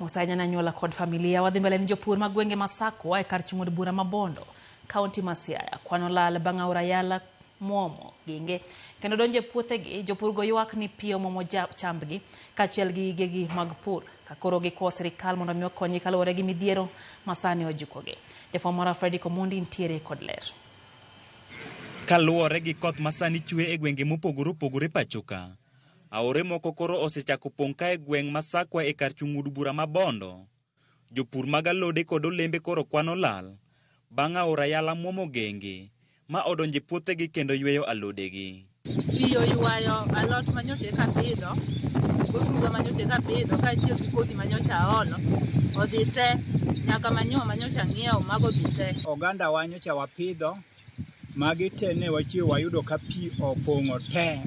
Musanya na nyola kod familia wadhi mbele ni jopur magwenge Masako wae kar chung'od bura Mabondo, kaunti ma Siaya, kwano lal bang' aora yala muomo ginge kendo donje puothegi. Jopur go ywak ni pi omuomo chambgi kaachiel gi gigegi mag pur, ka koro gikwayo sirikal mondo omi okonygi kaluwore gi midhiero masani ojukogi. Jafwambo mara Fredrick Omondi ntiere kod ler. Kaluwore gi koth masani chwe e gwenge mopogore opogore pachoka, aore moko koro osechako pong' ka e gweng' Masakwa e kar chung'ud bura Mabondo. Jopur mag alode kod olembe koro kwano lal bang' aora yala muomo genge ma odonje puothegi kendo yweyo alodegi. Pi oywayo alot manyocha eka pidho, osuga manyocha eka pidho kaachiel gi kodhi manyocha aolo odhi te, nyaka manyiwa manyocha ng'iewo mago dhi te. Oganda wa nyocha wapidho, magi te ne wachiewo wayudo ka pi opong'o te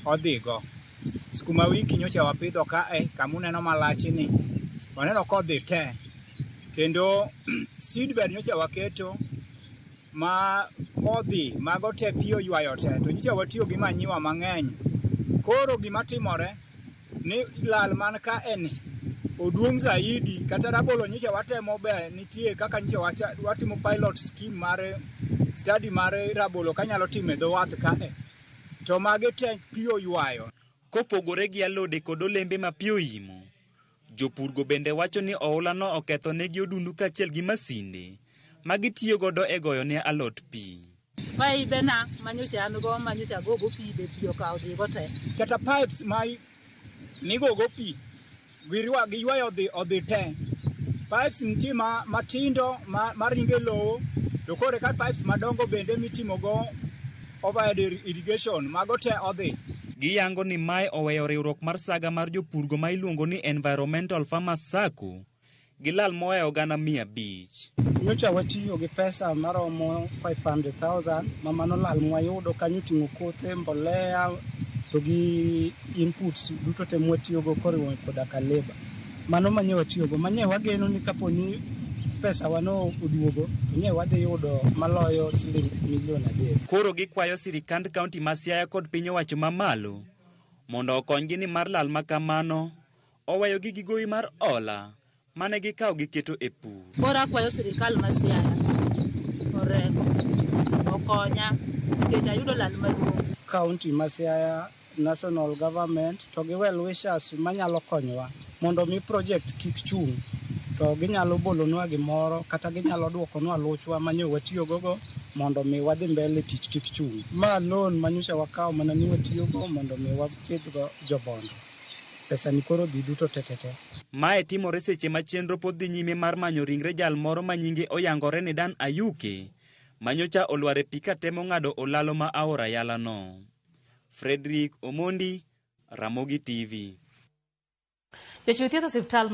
odhigo. Skuma wiki nyocha wapidho kae kamuneno malachni, waneno kodhi te. Kendo seedbed nyocha waketo ma odhi mago te pi oywayo te, to nyocha watiyo gi manyiwa mang'eny. Koro gima timore ni lal man ka eni oduong' zaidi, kata rabolo nyocha watemo be nitie kaka nyocha watimo pilot scheme mar study mar rabolo kanyalo time dho wath kae, to magi te pi oywayo. Kopogore gi alode kod olembe ma pi oimo, jopurgo bende wacho ni oulano oketho negi odundu kaachiel gi masinde magitiyo godo e goyo ne alot pi. Paibena manyocha an go manyocha gogo pi be pi okawo dhigo te. Kata pipes ma nigogo pi giywayo odhi te. Pipes nitie matindo maringe lowo, to kore ka pipes madongo bende mitimogo overhead irrigation mago te odhi. Giyango ni mae oweyo riwruok mar saga mar jopurgo ma iluongo ni Environmental Farmers Sacco gi lal moa e oganda 500. Nyocha watiyo gi pesa maromo 500,000 ma mano lal mwayudo kanyo ting'o kothe, mbolea to gi inputs duto te mwatiyogo koriwo koda ka labor. Mano manye watiyogo, manye wageno ni kaponi pesa wano oduogo, to nye wadhi yudo maloyo siling milion 3. Koro gikwayo sirikand kaunti ma Siaya kod piny owacho mamalo mondo okonygi ni mar lal makamano oweyo gi gigoyi mar ola mane gikawo giketo e pur. Koro akwayo sirikal ma Siaya oreko okonya nikech ayudo lal maduong'. Kaunti ma Siaya, national government to gi well wishers manyalo konyowa mondo mi project kik chung', to ginyalo bolonwa gimoro kata ginyalo duokonwa luchwa manyo watiyogogo mondo mi wadhi mbele tich kik chung'. Ma loan manyocha wakawo mana ni watiyogo mondo mi wapidhgo jobondo. Pesa ni koro dhi duto tetete. Mae timore seche ma chenro pod dhi nyime mar manyo ringre jal moro ma nyinge oyangore ni Dan Ayuke manyocha olware pi katemo ng'ado olalo ma aora yala no. Fredrick Omondi, Ramogi TV. Jochiw thieth osiptal